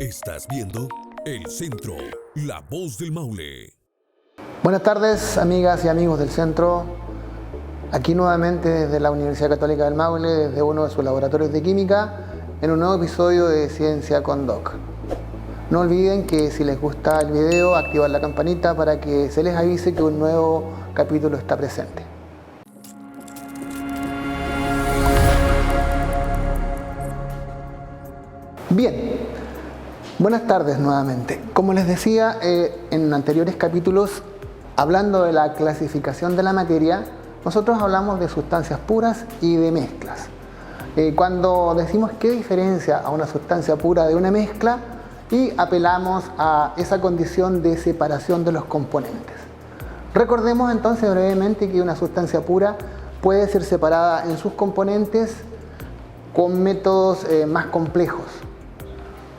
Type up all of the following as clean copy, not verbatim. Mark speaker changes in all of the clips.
Speaker 1: Estás viendo El Centro, la voz del Maule.
Speaker 2: Buenas tardes, amigas y amigos del Centro. Aquí nuevamente desde la Universidad Católica del Maule, desde uno de sus laboratorios de química, en un nuevo episodio de Ciencia con Doc. No olviden que si les gusta el video, activar la campanita para que se les avise que un nuevo capítulo está presente. Bien, buenas tardes nuevamente. Como les decía en anteriores capítulos, hablando de la clasificación de la materia, nosotros hablamos de sustancias puras y de mezclas. Cuando decimos qué diferencia a una sustancia pura de una mezcla, y apelamos a esa condición de separación de los componentes. Recordemos entonces brevemente que una sustancia pura puede ser separada en sus componentes con métodos más complejos.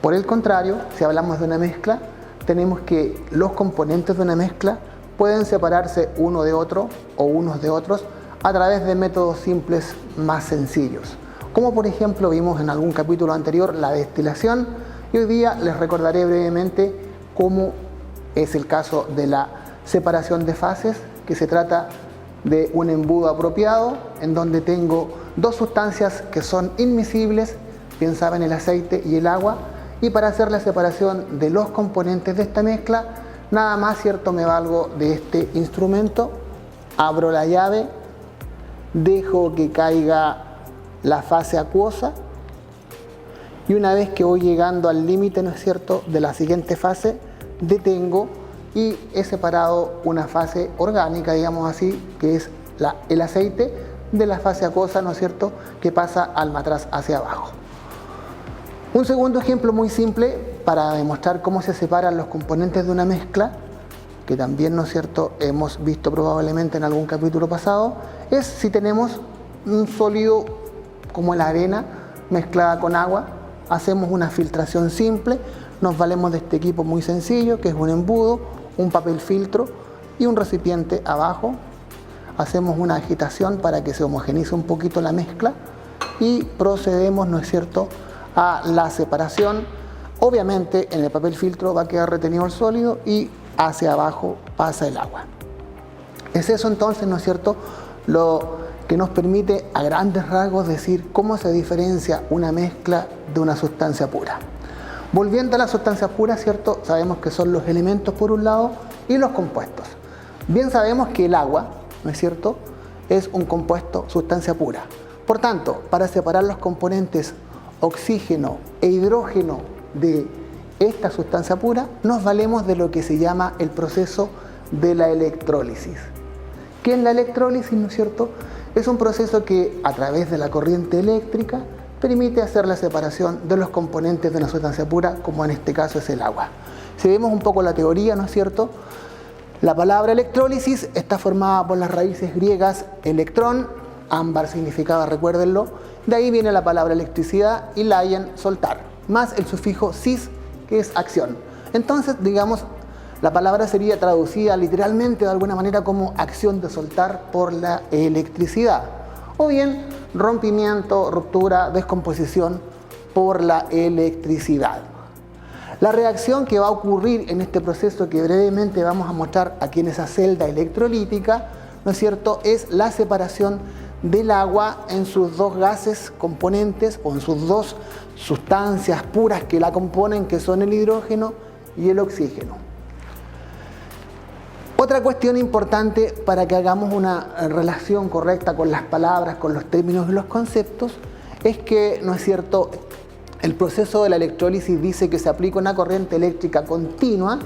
Speaker 2: Por el contrario, si hablamos de una mezcla, tenemos que los componentes de una mezcla pueden separarse uno de otro o unos de otros a través de métodos simples más sencillos. Como por ejemplo vimos en algún capítulo anterior la destilación, y hoy día les recordaré brevemente cómo es el caso de la separación de fases, que se trata de un embudo apropiado en donde tengo dos sustancias que son inmiscibles, bien saben, el aceite y el agua, y para hacer la separación de los componentes de esta mezcla, nada más cierto me valgo de este instrumento, abro la llave, dejo que caiga la fase acuosa, y una vez que voy llegando al límite, ¿no es cierto?, de la siguiente fase, detengo y he separado una fase orgánica, digamos así, que es el aceite, de la fase acuosa, ¿no es cierto?, que pasa al matraz hacia abajo. Un segundo ejemplo muy simple para demostrar cómo se separan los componentes de una mezcla, que también, ¿no es cierto?, hemos visto probablemente en algún capítulo pasado, es si tenemos un sólido como la arena mezclada con agua. Hacemos una filtración simple, nos valemos de este equipo muy sencillo, que es un embudo, un papel filtro y un recipiente abajo. Hacemos una agitación para que se homogenice un poquito la mezcla y procedemos, ¿no es cierto?, a la separación. Obviamente en el papel filtro va a quedar retenido el sólido y hacia abajo pasa el agua. Es eso entonces, ¿no es cierto?, lo que nos permite a grandes rasgos decir cómo se diferencia una mezcla de una sustancia pura. Volviendo a las sustancias puras, ¿cierto?, sabemos que son los elementos por un lado y los compuestos. Bien sabemos que el agua, ¿no es cierto?, es un compuesto, sustancia pura. Por tanto, para separar los componentes oxígeno e hidrógeno de esta sustancia pura, nos valemos de lo que se llama el proceso de la electrólisis. ¿Qué es la electrólisis, no es cierto? Es un proceso que a través de la corriente eléctrica permite hacer la separación de los componentes de una sustancia pura, como en este caso es el agua. Si vemos un poco la teoría, ¿no es cierto?, la palabra electrólisis está formada por las raíces griegas electrón, ámbar significaba, recuérdenlo, de ahí viene la palabra electricidad y laien, soltar, más el sufijo sis, que es acción. Entonces, digamos, la palabra sería traducida literalmente de alguna manera como acción de soltar por la electricidad, o bien rompimiento, ruptura, descomposición por la electricidad. La reacción que va a ocurrir en este proceso que brevemente vamos a mostrar aquí en esa celda electrolítica, ¿no es cierto?, es la separación del agua en sus dos gases componentes o en sus dos sustancias puras que la componen, que son el hidrógeno y el oxígeno. Otra cuestión importante para que hagamos una relación correcta con las palabras, con los términos y los conceptos, es que, ¿no es cierto?, el proceso de la electrólisis dice que se aplica una corriente eléctrica continua,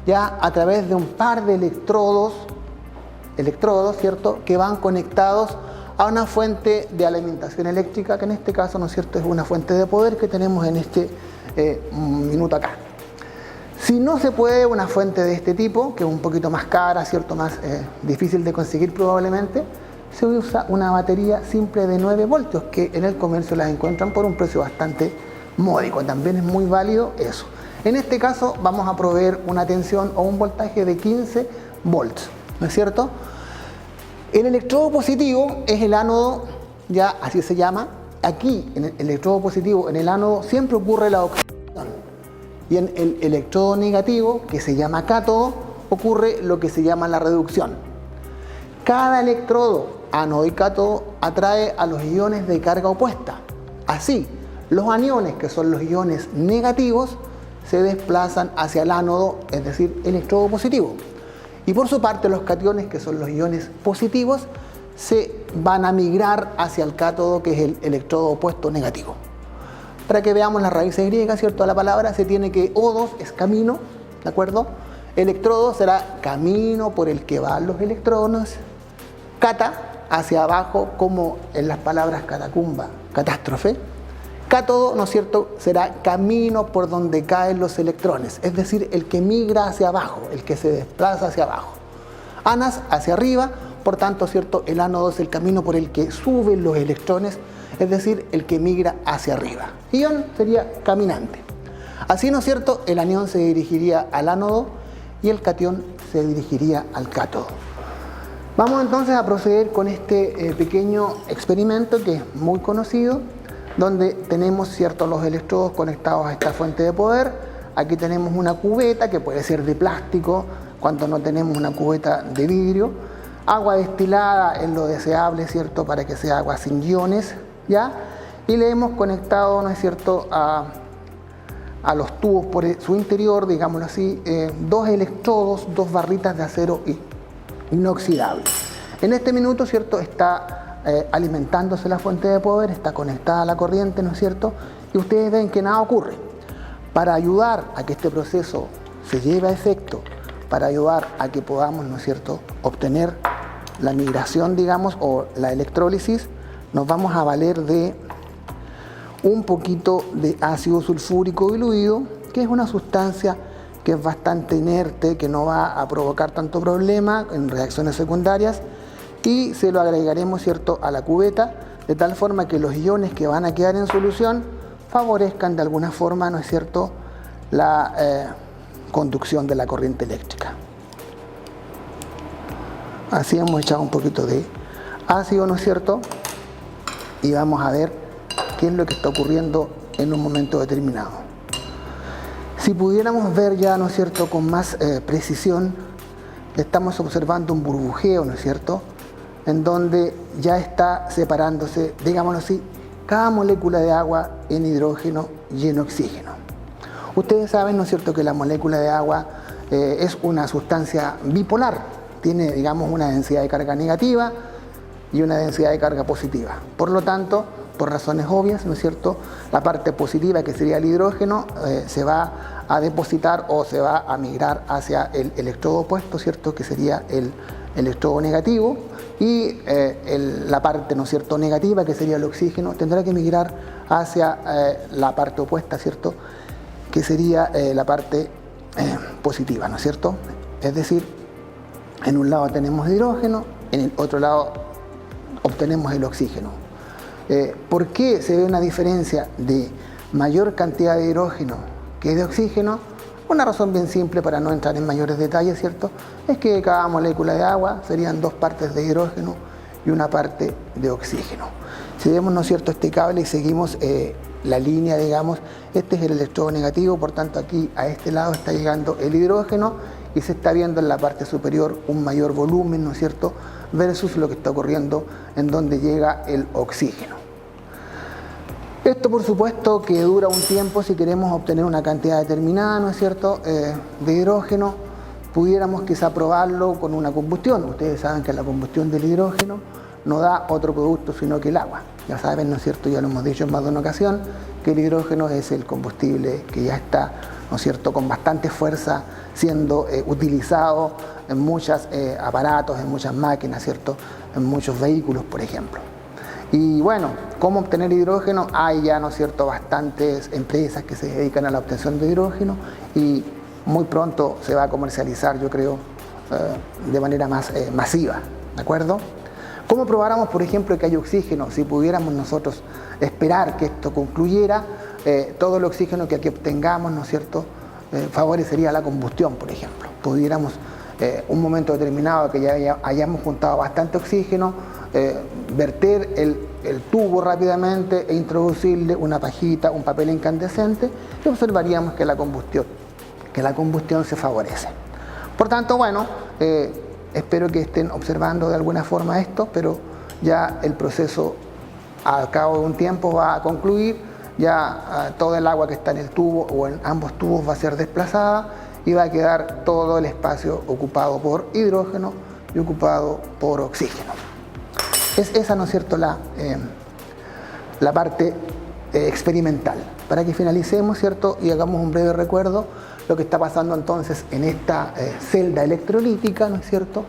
Speaker 2: ya a través de un par de electrodos, ¿cierto?, que van conectados a una fuente de alimentación eléctrica, que en este caso, ¿no es cierto?, es una fuente de poder que tenemos en este minuto acá. Si no se puede una fuente de este tipo, que es un poquito más cara, ¿cierto?, más difícil de conseguir probablemente, se usa una batería simple de 9 voltios, que en el comercio las encuentran por un precio bastante módico. También es muy válido eso. En este caso vamos a proveer una tensión o un voltaje de 15 volts, ¿no es cierto? El electrodo positivo es el ánodo, ya así se llama. Aquí, en el electrodo positivo, en el ánodo, siempre ocurre la oxidación. Y en el electrodo negativo, que se llama cátodo, ocurre lo que se llama la reducción. Cada electrodo, ánodo y cátodo, atrae a los iones de carga opuesta. Así, los aniones, que son los iones negativos, se desplazan hacia el ánodo, es decir, el electrodo positivo. Y por su parte, los cationes, que son los iones positivos, se van a migrar hacia el cátodo, que es el electrodo opuesto negativo. Para que veamos las raíces griegas, ¿cierto? La palabra se tiene que odos es camino, ¿de acuerdo? Electrodo será camino por el que van los electrones. Cata, hacia abajo, como en las palabras catacumba, catástrofe. Cátodo, ¿no es cierto?, será camino por donde caen los electrones, es decir, el que migra hacia abajo, el que se desplaza hacia abajo. Anas, hacia arriba, por tanto, ¿cierto?, el ánodo es el camino por el que suben los electrones, es decir, el que migra hacia arriba. Ion sería caminante. Así, ¿no es cierto?, el anión se dirigiría al ánodo y el catión se dirigiría al cátodo. Vamos entonces a proceder con este pequeño experimento que es muy conocido, donde tenemos, ¿cierto?, los electrodos conectados a esta fuente de poder. Aquí tenemos una cubeta que puede ser de plástico cuando no tenemos una cubeta de vidrio. Agua destilada es lo deseable, ¿cierto?, para que sea agua sin iones, ¿ya? Y le hemos conectado, ¿no es cierto?, a los tubos por su interior, digámoslo así, dos electrodos, dos barritas de acero inoxidable. En este minuto, ¿cierto?, está alimentándose la fuente de poder, está conectada a la corriente, ¿no es cierto? Y ustedes ven que nada ocurre. Para ayudar a que este proceso se lleve a efecto, para ayudar a que podamos, ¿no es cierto?, obtener la migración, digamos, o la electrólisis, nos vamos a valer de un poquito de ácido sulfúrico diluido, que es una sustancia que es bastante inerte, que no va a provocar tanto problema en reacciones secundarias, y se lo agregaremos, ¿cierto?, a la cubeta, de tal forma que los iones que van a quedar en solución favorezcan de alguna forma, ¿no es cierto?, la conducción de la corriente eléctrica. Así hemos echado un poquito de ácido, ¿no es cierto?, y vamos a ver qué es lo que está ocurriendo en un momento determinado. Si pudiéramos ver ya, ¿no es cierto?, con más precisión, estamos observando un burbujeo, ¿no es cierto?, en donde ya está separándose, digámoslo así, cada molécula de agua en hidrógeno y en oxígeno. Ustedes saben, ¿no es cierto?, que la molécula de agua es una sustancia bipolar, tiene, digamos, una densidad de carga negativa y una densidad de carga positiva. Por lo tanto, por razones obvias, ¿no es cierto?, la parte positiva, que sería el hidrógeno, se va a depositar o se va a migrar hacia el electrodo opuesto, ¿cierto?, que sería el electrodo negativo, y la parte, ¿no es cierto?, negativa, que sería el oxígeno, tendrá que migrar hacia la parte opuesta, ¿cierto?, que sería la parte positiva, ¿no es cierto? Es decir, en un lado tenemos hidrógeno, en el otro lado obtenemos el oxígeno. ¿Por qué se ve una diferencia de mayor cantidad de hidrógeno que de oxígeno? Una razón bien simple, para no entrar en mayores detalles, ¿cierto?, es que cada molécula de agua serían dos partes de hidrógeno y una parte de oxígeno. Si vemos, ¿no es cierto?, este cable y seguimos la línea, digamos, este es el electrodo negativo, por tanto aquí a este lado está llegando el hidrógeno y se está viendo en la parte superior un mayor volumen, ¿no es cierto?, versus lo que está ocurriendo en donde llega el oxígeno. Esto, por supuesto, que dura un tiempo. Si queremos obtener una cantidad determinada, ¿no es cierto?, de hidrógeno, pudiéramos quizá probarlo con una combustión. Ustedes saben que la combustión del hidrógeno no da otro producto sino que el agua. Ya saben, ¿no es cierto?, ya lo hemos dicho en más de una ocasión, que el hidrógeno es el combustible que ya está, ¿no es cierto?, con bastante fuerza siendo utilizado en muchos aparatos, en muchas máquinas, ¿cierto?, en muchos vehículos, por ejemplo. Y bueno, ¿cómo obtener hidrógeno? Hay ya, ¿no es cierto?, bastantes empresas que se dedican a la obtención de hidrógeno y muy pronto se va a comercializar, yo creo, de manera más masiva, ¿de acuerdo? ¿Cómo probáramos, por ejemplo, que hay oxígeno? Si pudiéramos nosotros esperar que esto concluyera, todo el oxígeno que aquí obtengamos, ¿no es cierto?, favorecería la combustión, por ejemplo. Pudiéramos un momento determinado que ya hayamos juntado bastante oxígeno, verter el tubo rápidamente e introducirle una pajita, un papel incandescente, y observaríamos que la combustión se favorece. Por tanto, bueno, espero que estén observando de alguna forma esto, pero ya el proceso al cabo de un tiempo va a concluir, ya toda el agua que está en el tubo o en ambos tubos va a ser desplazada y va a quedar todo el espacio ocupado por hidrógeno y ocupado por oxígeno. Es esa, ¿no es cierto?, la parte experimental. Para que finalicemos, ¿cierto?, y hagamos un breve recuerdo, lo que está pasando entonces en esta celda electrolítica, ¿no es cierto?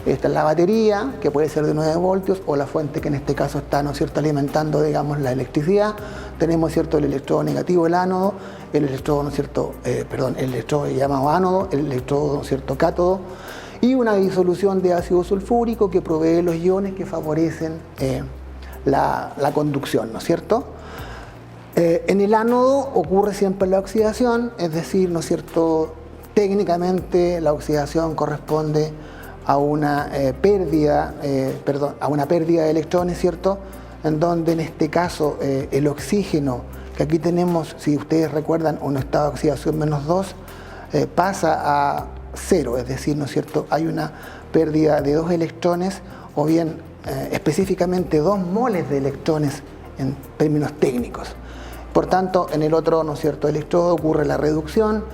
Speaker 2: Esta es la batería, que puede ser de 9 voltios, o la fuente que en este caso está, ¿no es cierto?, alimentando, digamos, la electricidad. Tenemos, ¿cierto?, el electrodo negativo, el ánodo, el electrodo, ¿no es cierto?, el electrodo llamado ánodo, el electrodo, ¿no es cierto?, cátodo, y una disolución de ácido sulfúrico que provee los iones que favorecen la conducción, ¿no es cierto? En el ánodo ocurre siempre la oxidación, es decir, ¿no es cierto?, técnicamente la oxidación corresponde a una pérdida de electrones, ¿cierto?, en donde en este caso el oxígeno, que aquí tenemos, si ustedes recuerdan, un estado de oxidación -2, pasa a 0, es decir, ¿no es cierto?, hay una pérdida de 2 electrones, o bien específicamente 2 moles de electrones en términos técnicos. Por tanto, en el otro, ¿no es cierto?, electrodo ocurre la reducción,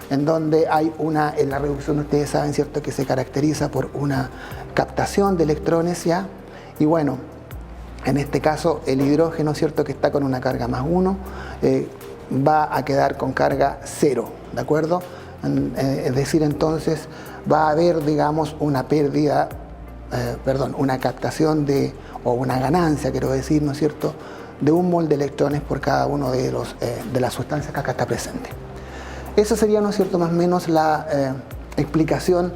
Speaker 2: en donde hay en la reducción ustedes saben, ¿cierto?, que se caracteriza por una captación de electrones, ¿ya? Y bueno, en este caso el hidrógeno, ¿cierto?, que está con una carga +1, va a quedar con carga 0, ¿de acuerdo? Es decir, entonces va a haber, digamos, una pérdida, una captación o una ganancia, quiero decir, ¿no es cierto?, de 1 mol de electrones por cada uno de las sustancias que acá está presente. Esa sería, ¿no es cierto?, más o menos la explicación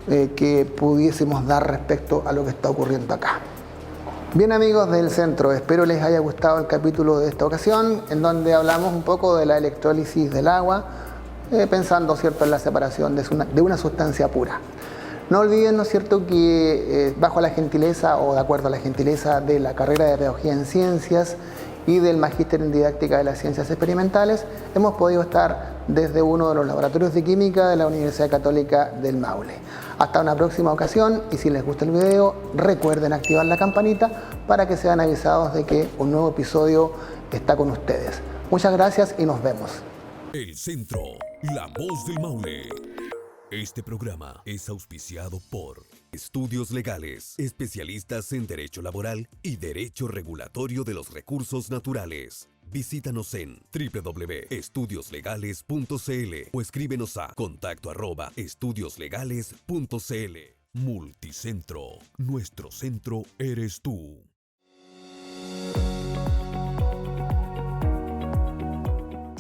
Speaker 2: que pudiésemos dar respecto a lo que está ocurriendo acá. Bien, amigos del centro, espero les haya gustado el capítulo de esta ocasión, en donde hablamos un poco de la electrólisis del agua, pensando, ¿cierto?, en la separación de una sustancia pura. No olviden, ¿no es cierto?, que bajo la gentileza o de acuerdo a la gentileza de la carrera de Pedagogía en Ciencias y del Magíster en Didáctica de las Ciencias Experimentales, hemos podido estar desde uno de los laboratorios de química de la Universidad Católica del Maule. Hasta una próxima ocasión, y si les gusta el video, recuerden activar la campanita para que sean avisados de que un nuevo episodio está con ustedes. Muchas gracias y nos vemos.
Speaker 1: El Centro, la voz del Maule. Este programa es auspiciado por Estudios Legales, especialistas en Derecho Laboral y Derecho Regulatorio de los Recursos Naturales. Visítanos en www.estudioslegales.cl o escríbenos a contacto@estudioslegales.cl. Multicentro, nuestro centro eres tú.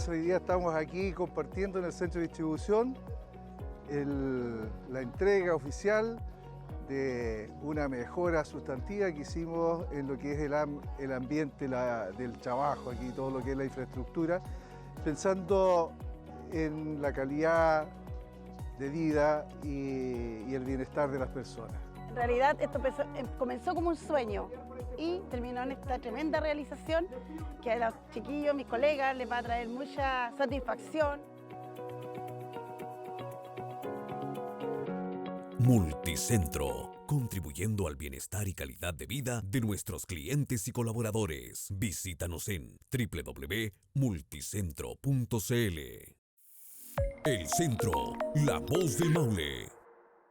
Speaker 3: Hoy día estamos aquí compartiendo en el centro de distribución la entrega oficial de una mejora sustantiva que hicimos en lo que es el ambiente del trabajo, aquí todo lo que es la infraestructura, pensando en la calidad de vida y el bienestar de las personas.
Speaker 4: En realidad esto comenzó como un sueño y terminó en esta tremenda realización que a los chiquillos, mis colegas, les va a traer mucha satisfacción.
Speaker 1: Multicentro, contribuyendo al bienestar y calidad de vida de nuestros clientes y colaboradores. Visítanos en www.multicentro.cl. El Centro, la voz del Maule.